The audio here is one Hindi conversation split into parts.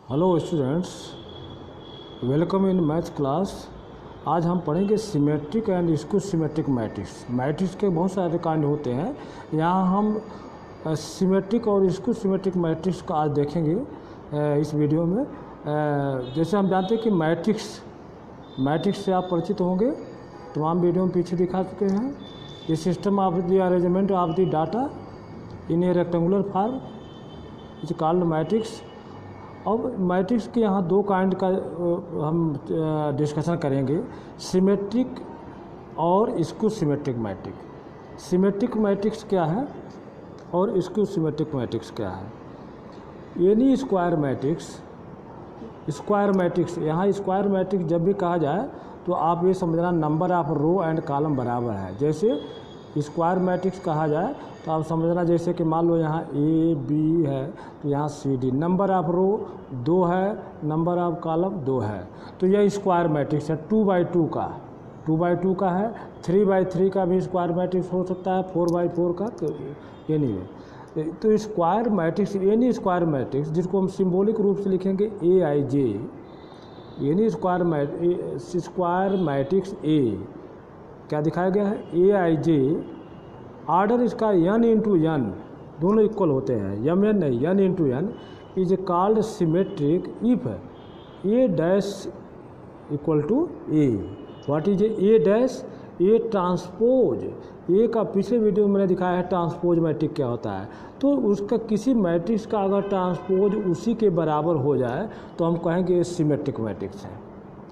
Hello students, welcome in math class. आज हम पढ़ेंगे symmetric and skew symmetric matrix. Matrix के बहुत सारे कांड होते हैं। यहाँ हम सिमेट्रिक और स्क्यू सिमेट्रिक मैट्रिक्स का आज देखेंगे इस वीडियो में। जैसे हम जानते हैं कि मैट्रिक्स से आप परिचित होंगे, तमाम वीडियो में पीछे दिखा चुके हैं। ये system of the arrangement of the data in A rectangular form is called matrix. अब मैट्रिक्स के यहाँ दो काइंड का हम डिस्कशन करेंगे, सिमेट्रिक और skew symmetric matrix. Symmetric matrix क्या है और स्क्यू सिमेट्रिक मैट्रिक्स क्या है। एनी स्क्वायर मैट्रिक्स, यहाँ स्क्वायर मैट्रिक्स जब भी कहा जाए तो आप ये समझना number of row and column बराबर है। जैसे स्क्वायर मैट्रिक्स कहा जाए तो आप समझना, जैसे कि मान लो यहाँ ए बी है तो यहाँ सी डी, नंबर ऑफ रो 2 है, नंबर ऑफ कॉलम 2 है, तो यह स्क्वायर मैट्रिक्स है। 2x2 का है, 3x3 का भी स्क्वायर मैट्रिक्स हो सकता है, 4x4 का, तो ये नहीं है। तो square matrix, any square matrix जिसको हम सिंबॉलिक रूप से लिखेंगे AIJ, any square matrix A क्या दिखाया गया है, AIJ, आर्डर इसका n इंटू n, दोनों इक्वल होते हैं, mn नहीं, n into n is called symmetric if A dash equal to A। What is A dash? A transpose, A का पिछले वीडियो में मैंने दिखाया है ट्रांसपोज मैट्रिक क्या होता है। तो उसका किसी मैट्रिक्स का अगर ट्रांसपोज उसी के बराबर हो जाए तो हम कहेंगे ये सिमेट्रिक मैट्रिक्स है।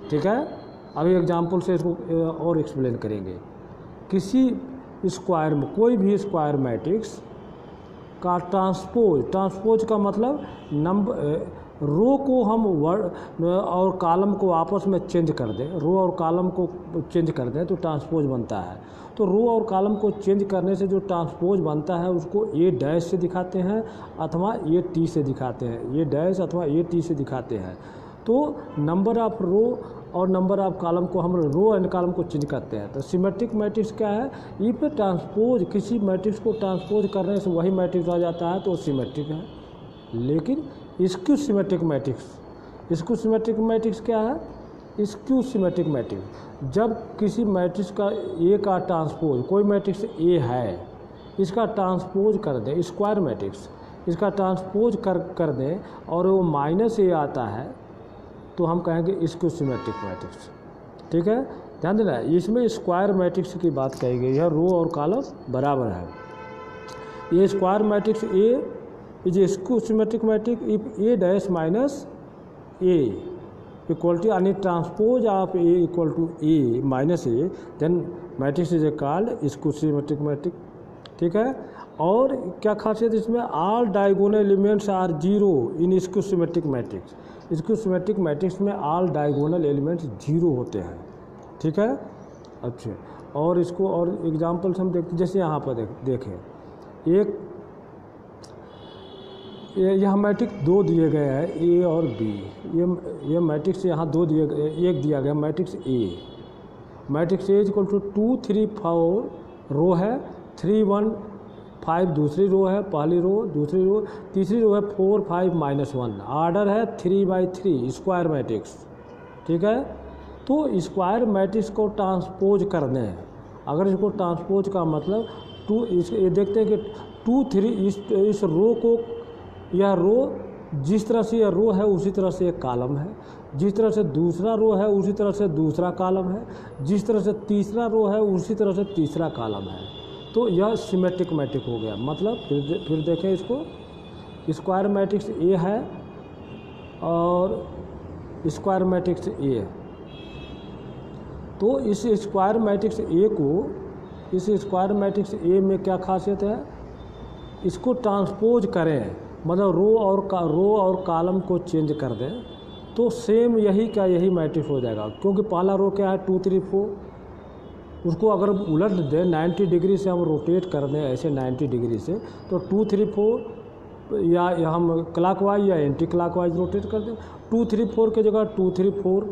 ठीक है, अभी एग्जाम्पल से इसको और एक्सप्लेन करेंगे। किसी स्क्वायर में, कोई भी स्क्वायर मैट्रिक्स का ट्रांसपोज का मतलब रो को हम वर्ड और कॉलम को आपस में चेंज कर दें, रो और कॉलम को चेंज कर दें तो ट्रांसपोज बनता है। तो रो और कॉलम को चेंज करने से जो ट्रांसपोज बनता है उसको A डैश से दिखाते हैं अथवा A T से दिखाते हैं, A डैश अथवा A T से दिखाते हैं। तो नंबर ऑफ रो और नंबर ऑफ कॉलम को हम रो एंड कॉलम को चेंज करते हैं। तो सिमेट्रिक मैट्रिक्स क्या है, इफ ट्रांसपोज, किसी मैट्रिक्स को ट्रांसपोज करने से वही मैट्रिक्स आ जाता है तो सिमेट्रिक है। लेकिन स्क्यू सिमेट्रिक मैट्रिक्स क्या है, स्क्यू सिमेट्रिक मैट्रिक्स जब किसी मैट्रिक्स का ए का ट्रांसपोज, कोई मैट्रिक्स ए है, इसका ट्रांसपोज कर दें, स्क्वायर मैट्रिक्स इसका ट्रांसपोज कर दें और वो -A आता है तो हम कहेंगे स्क्यू सिमेट्रिक मैट्रिक्स। ठीक है, ध्यान देना, इसमें स्क्वायर मैट्रिक्स की बात कही गई है, रो और कॉलम बराबर है। ये square matrix A is skew symmetric matrix if A dash minus A equal to, यानी transpose of A equal to A minus A, then matrix is called skew symmetric matrix. ठीक है, और क्या खासियत इसमें, all diagonal elements are 0 in skew symmetric matrix. Skew symmetric matrix में ऑल डायगोनल एलिमेंट्स 0 होते हैं। ठीक है, अच्छा, और इसको और एग्जांपल्स हम देखते, जैसे यहाँ पर देखें, एक यहाँ मैट्रिक्स 2 दिए गए हैं A और B। ये मैट्रिक्स यहाँ 2 दिए गए, एक दिया गया matrix A। Matrix A equal to 2 3 4 row है, 3 1 5 दूसरी रो है, पहली रो, दूसरी रो, तीसरी रो है 4 5 -1, आर्डर है 3x3, स्क्वायर मैट्रिक्स। ठीक है, तो स्क्वायर मैट्रिक्स को ट्रांसपोज कर दें, अगर इसको ट्रांसपोज का मतलब ये देखते हैं कि 2 3 इस रो को, यह रो जिस तरह से यह रो है उसी तरह से एक कॉलम है, जिस तरह से दूसरा रो है उसी तरह से दूसरा कॉलम है, जिस तरह से तीसरा रो है उसी तरह से तीसरा कॉलम है। तो यह सिमेट्रिक मैट्रिक्स हो गया। मतलब फिर देखें इसको, स्क्वायर मैट्रिक्स A है और स्क्वायर मैट्रिक्स A, तो इस स्क्वायर मैट्रिक्स A में क्या खासियत है, इसको ट्रांसपोज करें, मतलब रो और कॉलम को चेंज कर दें तो सेम यही मैट्रिक्स हो जाएगा। क्योंकि पहला रो क्या है 2 3 4, उसको अगर उलट दें 90 डिग्री से, हम रोटेट कर दें ऐसे 90 डिग्री से, तो 2 3 4 या हम क्लॉकवाइज या एंटी क्लॉकवाइज रोटेट कर दें। 2 3 4 की जगह 2 3 4,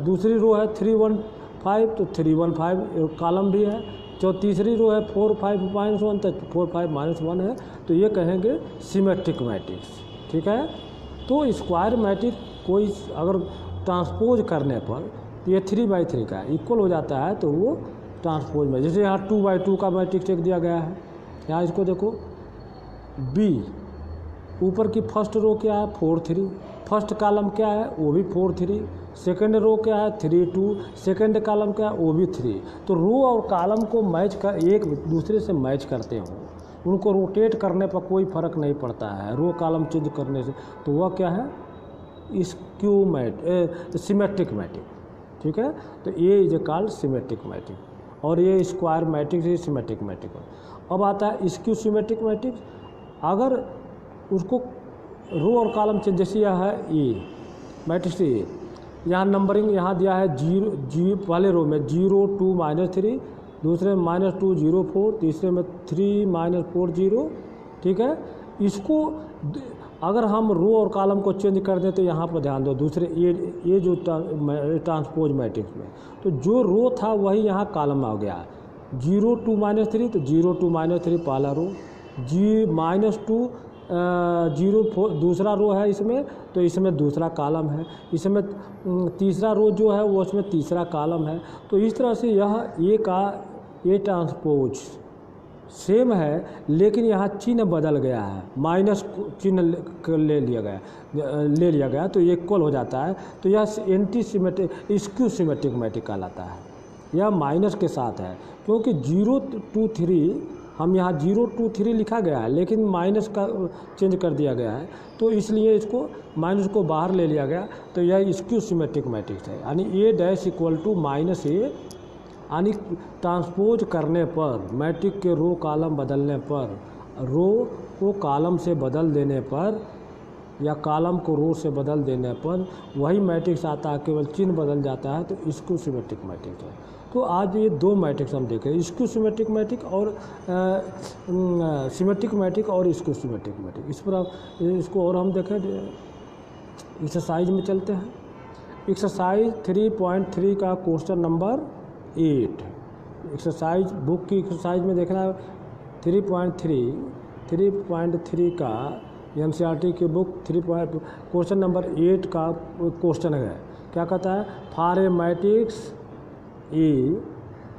दूसरी रो है 3 1 5 तो 3 1 5 कॉलम भी है, जो तीसरी रो है 4 5 -1 तो 4 5 -1 है, तो ये कहेंगे सिमेट्रिक मैट्रिक्स। ठीक है, तो स्क्वायर मैट्रिक्स कोई अगर ट्रांसपोज करने पर ये 3/3 का इक्वल हो जाता है तो वो ट्रांसपोज में, जैसे यहाँ 2/2 का मैट्रिक्स एक दिया गया है। यहाँ इसको देखो, बी ऊपर की फर्स्ट रो क्या है 4 3, फर्स्ट कॉलम क्या है वो भी 4 3, सेकंड रो क्या है 3 2, सेकंड कॉलम क्या है वो भी 3। तो रो और कॉलम को मैच कर, एक दूसरे से मैच करते हो, उनको रोटेट करने पर कोई फ़र्क नहीं पड़ता है रो कॉलम चेंज करने से, तो वह क्या है सिमेट्रिक मैट्रिक्स। ठीक है, तो ये इज कॉल्ड सिमेट्रिक मैट्रिक्स, और ये स्क्वायर मैट्रिक्स ये सिमेट्रिक मैट्रिक्स। अब आता है स्क्यू सिमेट्रिक मैट्रिक्स। अगर उसको रो और कॉलम चेंज, जैसे यह है ए मैट्रिक्स ए, यहाँ नंबरिंग यहाँ दिया है 0 पहले रो में 0 2 -3, दूसरे में -2 0 4, तीसरे में 3 -4 0। ठीक है, इसको अगर हम रो और कॉलम को चेंज कर दें तो यहाँ पर ध्यान दो, दूसरे ये जो ट्रांसपोज मैट्रिक्स में, तो जो रो था वही यहाँ कॉलम आ गया। 0 2 -3 तो 0 2 -3 पहला रो, -2 0 4 दूसरा रो है इसमें, तो इसमें दूसरा कॉलम है, इसमें तीसरा रो जो है वो उसमें तीसरा कॉलम है। तो इस तरह से यह ए का ये ट्रांसपोज सेम है, लेकिन यहाँ चिन्ह बदल गया है, माइनस चिन्ह ले लिया गया तो ये इक्वल हो जाता है। तो यह anti symmetric skew symmetric matrix कहलाता है। यह माइनस के साथ है, क्योंकि 0 2 3 हम यहाँ 0 2 3 लिखा गया है, लेकिन माइनस का चेंज कर दिया गया है, तो इसलिए इसको माइनस को बाहर ले लिया गया। तो यह स्क्यू सिमेट्रिक मैट्रिक्स है, यानी A' = -A, यानी ट्रांसपोज करने पर मैट्रिक्स के रो कॉलम बदलने पर, रो को कॉलम से बदल देने पर या कॉलम को रो से बदल देने पर वही मैट्रिक्स आता है, केवल चिन्ह बदल जाता है, तो स्क्यू सिमेट्रिक मैट्रिक्स है। तो आज ये दो मैट्रिक्स हम देखें, स्क्यू सिमेट्रिक मैट्रिक्स और सिमेट्रिक मैट्रिक्स और स्क्यू सिमेट्रिक मैट्रिक्स। इस पर इसको और हम देखें, एक्सरसाइज में चलते हैं। एक्सरसाइज 3.3 का क्वेश्चन नंबर 8, एक्सरसाइज बुक की एक्सरसाइज में देखना है 3.3 का NCERT की बुक क्वेश्चन नंबर 8 का क्वेश्चन है। क्या कहता है, फॉर ए मैट्रिक्स ए,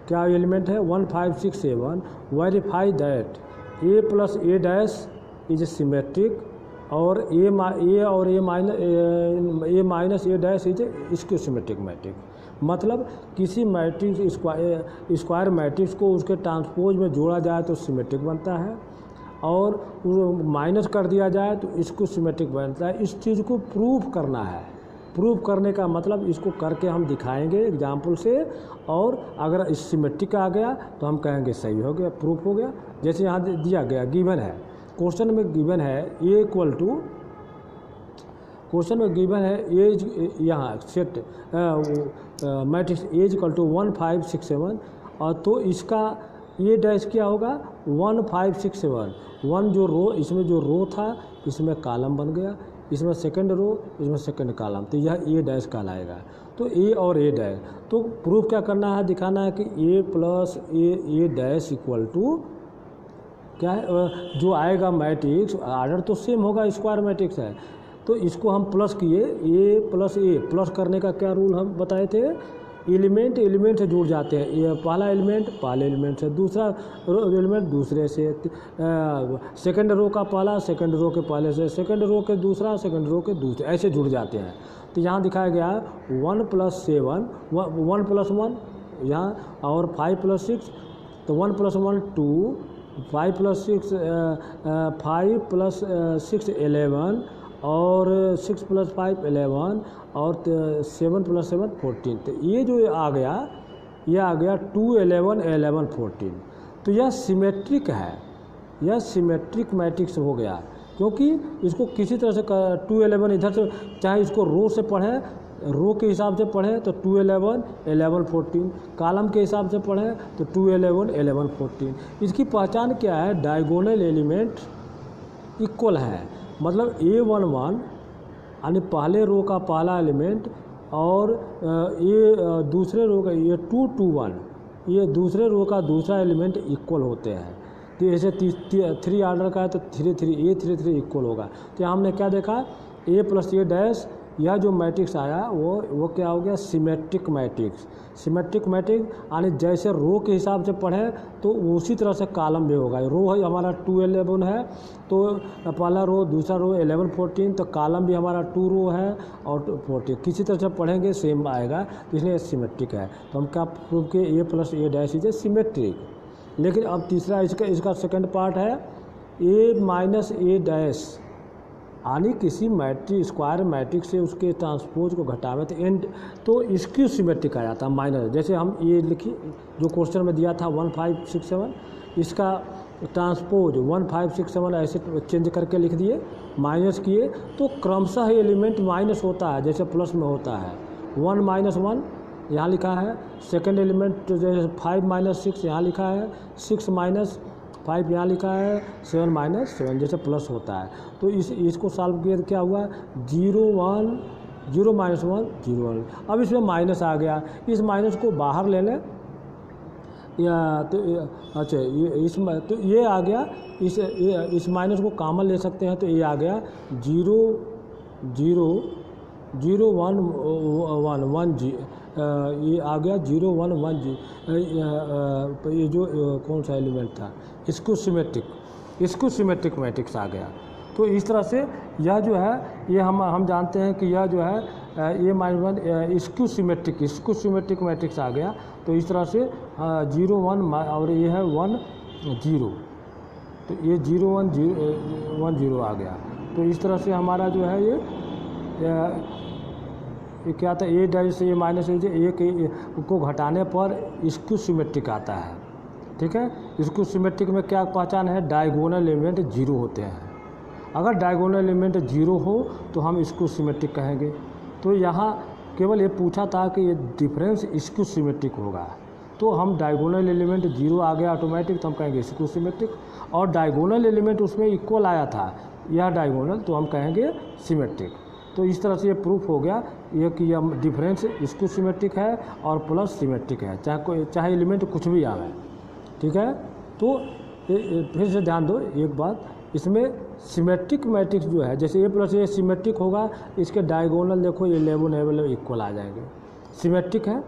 क्या एलिमेंट है 1 5 6 7, verify that A + A' is symmetric और A और A- A' is skew symmetric matrix. मतलब किसी मैट्रिक्स स्क्वायर मैट्रिक्स को उसके ट्रांसपोज में जोड़ा जाए तो सिमेट्रिक बनता है, और माइनस कर दिया जाए तो स्क्यू सिमेट्रिक बनता है। इस चीज़ को प्रूफ करना है। प्रूफ करने का मतलब इसको करके हम दिखाएंगे एग्जाम्पल से, और अगर इस सिमेट्रिक आ गया तो हम कहेंगे सही हो गया, प्रूफ हो गया। जैसे यहाँ दिया गया गिवन है, क्वेश्चन में गिवन है क्वेश्चन में गिवन है एज, यहाँ सेट मैट्रिक्स A = 1 5 6 7, और तो इसका ये डैश क्या होगा 1 5 6 7, 1 जो रो, इसमें जो रो था इसमें कॉलम बन गया, इसमें सेकंड रो, इसमें सेकंड कॉलम, तो यह A' कहलाएगा। तो A और A', तो प्रूफ क्या करना है, दिखाना है कि A + A' क्या है, जो आएगा मैट्रिक्स आर्डर तो सेम होगा, स्क्वायर मैट्रिक्स है, तो इसको हम प्लस किए, A + A, प्लस करने का क्या रूल हम बताए थे, एलिमेंट से जुड़ जाते हैं। ये पहला एलिमेंट पहले एलिमेंट से, दूसरा एलिमेंट दूसरे से, सेकंड रो का पहला सेकंड रो के पहले से, सेकंड रो के दूसरा सेकंड रो के दूसरे, ऐसे जुड़ जाते हैं। तो यहाँ दिखाया गया है 1 + 7 1 + 1 यहाँ, और 5 + 6, तो 1 + 1 2, 5 + 6 11, और 6 + 5 11, और 7 + 7 14। तो ये जो आ गया 2 11 11 14। तो यह सिमेट्रिक है, यह सिमेट्रिक मैट्रिक्स हो गया, क्योंकि इसको किसी तरह से 2 11 इधर से, चाहे इसको रो से पढ़ें, रो के हिसाब से पढ़ें तो 2 11 11 14, कॉलम के हिसाब से पढ़ें तो 2 11 11 14। इसकी पहचान क्या है, डायगोनल एलिमेंट इक्वल है, मतलब A11 यानी पहले रो का पहला एलिमेंट, और ये दूसरे रो का ये 2 2 1, ये दूसरे रो का दूसरा एलिमेंट इक्वल होते हैं। तो ऐसे 3 ऑर्डर का है तो 3 3 A 3 3 इक्वल होगा। तो यहाँ हमने क्या देखा ए प्लस ए डैश, यह जो मैट्रिक्स आया वो क्या हो गया, सिमेट्रिक मैट्रिक्स। सिमेट्रिक मैट्रिक्स यानी जैसे रो के हिसाब से पढ़े तो उसी तरह से कॉलम भी होगा। रो है हमारा 2 11 है, तो पहला रो दूसरा रो 11 14, तो कॉलम भी हमारा 2 रो है और 14, किसी तरह से पढ़ेंगे सेम आएगा, तो इसलिए सिमेट्रिक है। तो हम क्या प्रूव किए, A plus A dash is A symmetric. लेकिन अब तीसरा इसका सेकंड पार्ट है ए माइनस ए डैश, यानी किसी मैट्रिक्स स्क्वायर मैट्रिक्स से उसके ट्रांसपोज को घटावे तो एंड तो इसकी सिमेट्रिक आ जाता है माइनस। जैसे हम ये लिखिए जो क्वेश्चन में दिया था 1 5 6 7, इसका ट्रांसपोज 1 5 6 7 ऐसे चेंज करके लिख दिए, माइनस किए तो क्रमशः एलिमेंट माइनस होता है जैसे प्लस में होता है। 1 माइनस 1 यहाँ लिखा है, सेकेंड एलिमेंट जैसे 5 माइनस 6 यहाँ लिखा है, 6 माइनस 5 यहाँ लिखा है, 7 माइनस 7 जैसे प्लस होता है। तो इसको सॉल्व किया तो क्या हुआ, 0 1 0 माइनस 1 0 1। अब इसमें माइनस आ गया, इस माइनस को बाहर ले लें या तो अच्छा तो ये आ गया, इस माइनस को कॉमन ले सकते हैं, तो ये आ गया 0 0 0 1 1 1 ये आ गया 0 1 1 0। ये जो कौन सा एलिमेंट था, इसको सिमेट्रिक मैट्रिक्स आ गया। तो इस तरह से यह जो है ये हम जानते हैं कि यह जो है ये माइनस 1 इसको सिमेट्रिक मैट्रिक्स आ गया। तो इस तरह से 0 1 और ये है 1 0, तो ये 0 1 0 1 0 आ गया। तो इस तरह से हमारा जो है ये क्या था, ए डैश से ये माइनस ए को घटाने पर इसको सिमेट्रिक आता है। ठीक है, इसको सिमेट्रिक में क्या पहचान है, डायगोनल एलिमेंट 0 होते हैं। अगर डायगोनल एलिमेंट 0 हो तो हम इसको सिमेट्रिक कहेंगे। तो यहाँ केवल ये पूछा था कि ये डिफरेंस इसको सिमेट्रिक होगा, तो हम डायगोनल एलिमेंट 0 आ गया ऑटोमेटिक, तो हम कहेंगे इसको सिमेट्रिक। और डायगोनल एलिमेंट उसमें इक्वल आया था, यह डायगोनल, तो हम कहेंगे सिमेट्रिक। तो इस तरह से ये प्रूफ हो गया ये कि यह डिफरेंस इसको सिमेट्रिक है और प्लस सिमेट्रिक है, चाहे एलिमेंट कुछ भी आवे। ठीक है, तो फिर से ध्यान दो एक बात, इसमें सिमेट्रिक मैट्रिक्स जो है जैसे ए प्लस ए सिमेट्रिक होगा, इसके डायगोनल देखो 11 इक्वल आ जाएंगे, सिमेट्रिक है।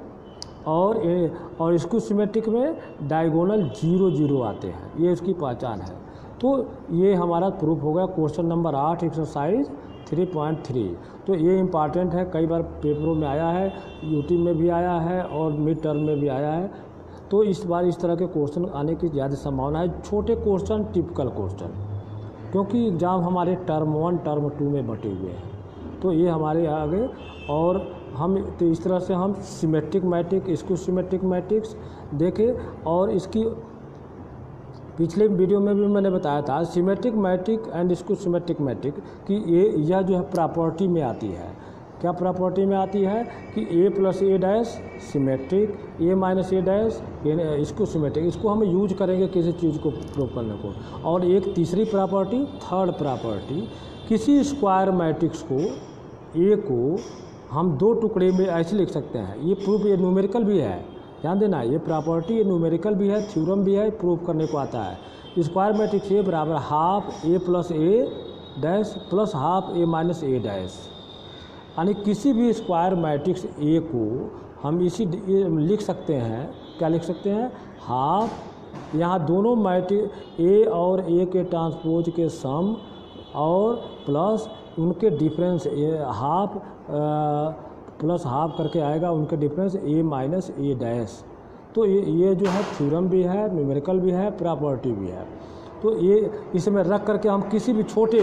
और इसको सिमेट्रिक में डायगोनल 0 0 आते हैं, ये इसकी पहचान है। तो ये हमारा प्रूफ हो गया क्वेश्चन नंबर 8 एक्सरसाइज 3.3। तो ये इम्पॉर्टेंट है, कई बार पेपरों में आया है, यूटी में भी आया है और मिड टर्म में भी आया है। तो इस बार इस तरह के क्वेश्चन आने की ज़्यादा संभावना है, छोटे क्वेश्चन, टिपिकल क्वेश्चन, क्योंकि एग्ज़ाम हमारे टर्म 1 टर्म 2 में बटे हुए हैं। तो ये हमारे आगे, और हम तो इस तरह से हम सिमेट्रिक मैट्रिक्स, इसको सिमेट्रिक मैट्रिक्स देखें। और इसकी पिछले वीडियो में भी मैंने बताया था सिमेट्रिक मैट्रिक एंड इसको सिमेट्रिक मैट्रिक कि यह जो है प्रॉपर्टी में आती है। क्या प्रॉपर्टी में आती है कि ए plus A dash symmetric, A minus A dash इसको सिमेट्रिक, इसको हम यूज करेंगे किसी चीज़ को प्रूव करने को। और एक तीसरी प्रॉपर्टी, थर्ड प्रॉपर्टी, किसी स्क्वायर मैट्रिक्स को ए को हम 2 टुकड़े में ऐसे लिख सकते हैं। ये प्रूफ, ये न्यूमेरिकल भी है, ध्यान देना, ये प्रॉपर्टी ये न्यूमेरिकल भी है, थ्योरम भी है, प्रूव करने को आता है। स्क्वायर मैट्रिक्स ए बराबर half A plus A dash plus half A minus A dash, यानी किसी भी स्क्वायर मैट्रिक्स ए को हम लिख सकते हैं, क्या लिख सकते हैं, हाफ, यहाँ दोनों मैट्रिक्स ए और ए के ट्रांसपोज के सम और प्लस उनके डिफरेंस हाफ प्लस हाफ करके आएगा उनके डिफरेंस ए माइनस ए डैश। तो ये जो है थ्योरम भी है, न्यूमेरिकल भी है, प्रॉपर्टी भी है। तो ये इसमें रख करके हम किसी भी छोटे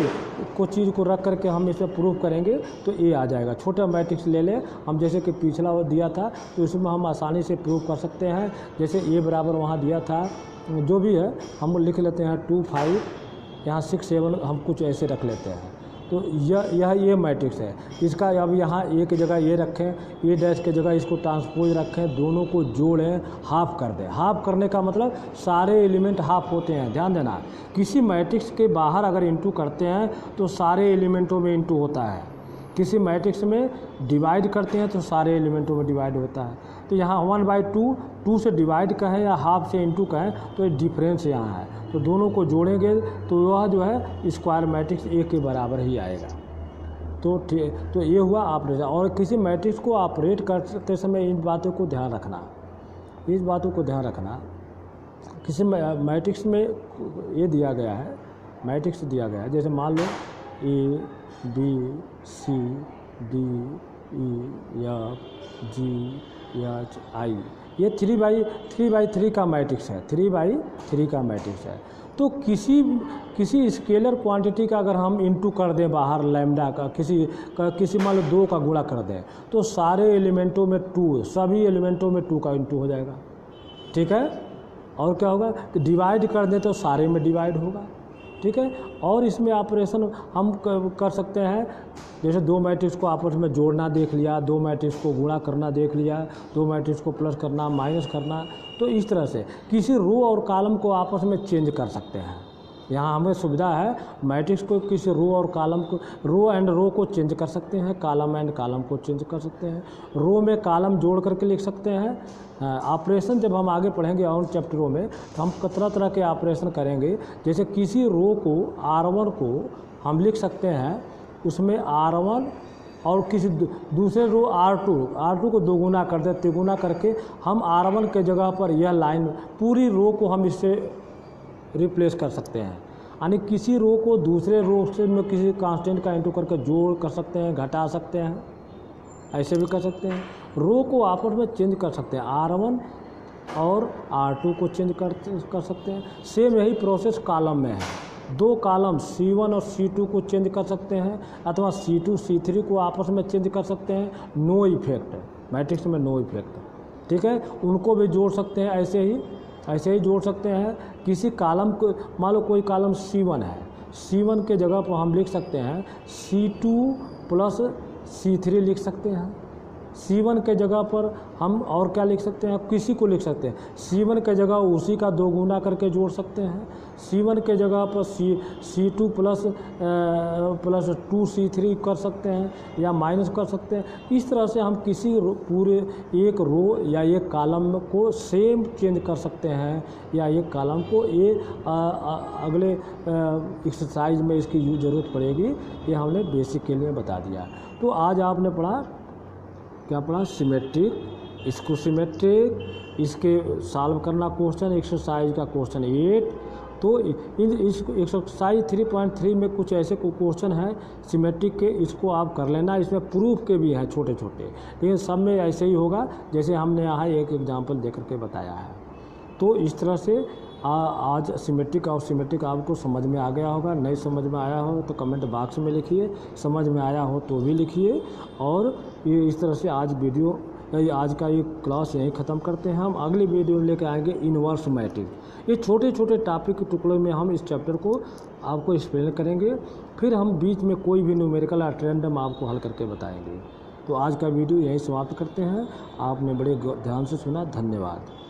को चीज़ को रख करके हम इसे प्रूव करेंगे तो ए आ जाएगा। छोटा मैट्रिक्स ले लें हम, जैसे कि पिछला वो दिया था, तो इसमें हम आसानी से प्रूव कर सकते हैं। जैसे ए बराबर वहाँ दिया था, जो भी है हम लिख लेते हैं 2 5, यहाँ 6 7 हम कुछ ऐसे रख लेते हैं। तो ये मैट्रिक्स है, इसका अब यहाँ ए की जगह ये रखें, ए डैश की जगह इसको ट्रांसपोज रखें, दोनों को जोड़ें, हाफ कर दें। हाफ करने का मतलब सारे एलिमेंट हाफ होते हैं, ध्यान देना। किसी मैट्रिक्स के बाहर अगर इंटू करते हैं तो सारे एलिमेंटों में इंटू होता है, किसी मैट्रिक्स में डिवाइड करते हैं तो सारे एलिमेंटों में डिवाइड होता है। तो यहाँ 1/2 2 से डिवाइड कहें या हाफ से इंटू कहें तो डिफरेंस यहाँ है, तो दोनों को जोड़ेंगे तो वह जो है स्क्वायर मैट्रिक्स ए के बराबर ही आएगा। तो ये हुआ ऑपरेशन। और किसी मैट्रिक्स को ऑपरेट करते समय इन बातों को ध्यान रखना, इस बातों को ध्यान रखना। किसी मैट्रिक्स में ये दिया गया है, मैट्रिक्स दिया गया है, जैसे मान लो A B C D E F G H I, ये 3×3 का मैट्रिक्स है, 3×3 का मैट्रिक्स है। तो किसी स्केलर क्वांटिटी का अगर हम इंटू कर दें बाहर लैम्डा का, किसी मान लो 2 का गुणा कर दें, तो सारे एलिमेंटों में 2, सभी एलिमेंटों में 2 का इंटू हो जाएगा, ठीक है। और क्या होगा कि डिवाइड कर दें तो सारे में डिवाइड होगा, ठीक है। और इसमें ऑपरेशन हम कर सकते हैं, जैसे 2 मैट्रिक्स को आपस में जोड़ना देख लिया, 2 मैट्रिक्स को गुणा करना देख लिया, 2 मैट्रिक्स को प्लस करना, माइनस करना। तो इस तरह से किसी रो और कॉलम को आपस में चेंज कर सकते हैं। यहाँ हमें सुविधा है, मैट्रिक्स को किसी रो और कॉलम को, रो एंड रो को चेंज कर सकते हैं, कॉलम एंड कॉलम को चेंज कर सकते हैं, रो में कॉलम जोड़ करके लिख सकते हैं। ऑपरेशन जब हम आगे पढ़ेंगे और चैप्टरों में तो हम तरह तरह के ऑपरेशन करेंगे। जैसे किसी रो को R1 को हम लिख सकते हैं, उसमें R1 और किसी दूसरे रो R2 को दोगुना कर दे, तिगुना करके हम R1 के जगह पर यह लाइन पूरी रो को हम इससे रिप्लेस कर सकते हैं। यानी किसी रो को दूसरे रो से में किसी कांस्टेंट का इंटू करके जोड़ कर सकते हैं, घटा सकते हैं, ऐसे भी कर सकते हैं। रो को आपस में चेंज कर सकते हैं, R1 और R2 को चेंज कर सकते हैं। सेम यही प्रोसेस कॉलम में है, 2 कॉलम C1 और C2 को चेंज कर सकते हैं, अथवा C2 C3 को आपस में चेंज कर सकते हैं। नो इफेक्ट, मैट्रिक्स में नो इफेक्ट, ठीक है, उनको भी जोड़ सकते हैं, ऐसे ही जोड़ सकते हैं। किसी कॉलम को मान लो कोई कॉलम C1 है, C1 के जगह पर हम लिख सकते हैं C2 प्लस C3 लिख सकते हैं। C1 के जगह पर हम और क्या लिख सकते हैं, किसी को लिख सकते हैं C1 के जगह उसी का 2 गुना करके जोड़ सकते हैं। C1 के जगह पर C2 प्लस 2C3 कर सकते हैं या माइनस कर सकते हैं। इस तरह से हम किसी पूरे एक रो या एक कॉलम को सेम चेंज कर सकते हैं, या एक कॉलम को अगले एक्सरसाइज में इसकी ज़रूरत पड़ेगी। ये हमने बेसिक के लिए बता दिया। तो आज आपने क्या पढ़ा, सिमेट्रिक, इसको सिमेट्रिक, इसके सॉल्व करना क्वेश्चन, एक्सरसाइज का क्वेश्चन 8। तो इस एक्सरसाइज 3.3 में कुछ ऐसे क्वेश्चन हैं सिमेट्रिक के, इसको आप कर लेना। इसमें प्रूफ के भी हैं छोटे छोटे, लेकिन सब में ऐसे ही होगा जैसे हमने यहाँ एक एग्जाम्पल दे करके बताया है। तो इस तरह से आज सिमेट्रिक और सिमेट्रिक आपको समझ में आ गया होगा। नहीं समझ में आया हो तो कमेंट बॉक्स में लिखिए, समझ में आया हो तो भी लिखिए। और ये इस तरह से आज का ये क्लास यहीं ख़त्म करते हैं। हम अगली वीडियो लेकर आएंगे इनवर्स मैट्रिक्स। ये छोटे छोटे टॉपिक के टुकड़ों में हम इस चैप्टर को आपको एक्सप्लेन करेंगे, फिर हम बीच में कोई भी न्यूमेरिकल या रैंडम आपको हल करके बताएंगे। तो आज का वीडियो यहीं समाप्त करते हैं। आपने बड़े ध्यान से सुना, धन्यवाद।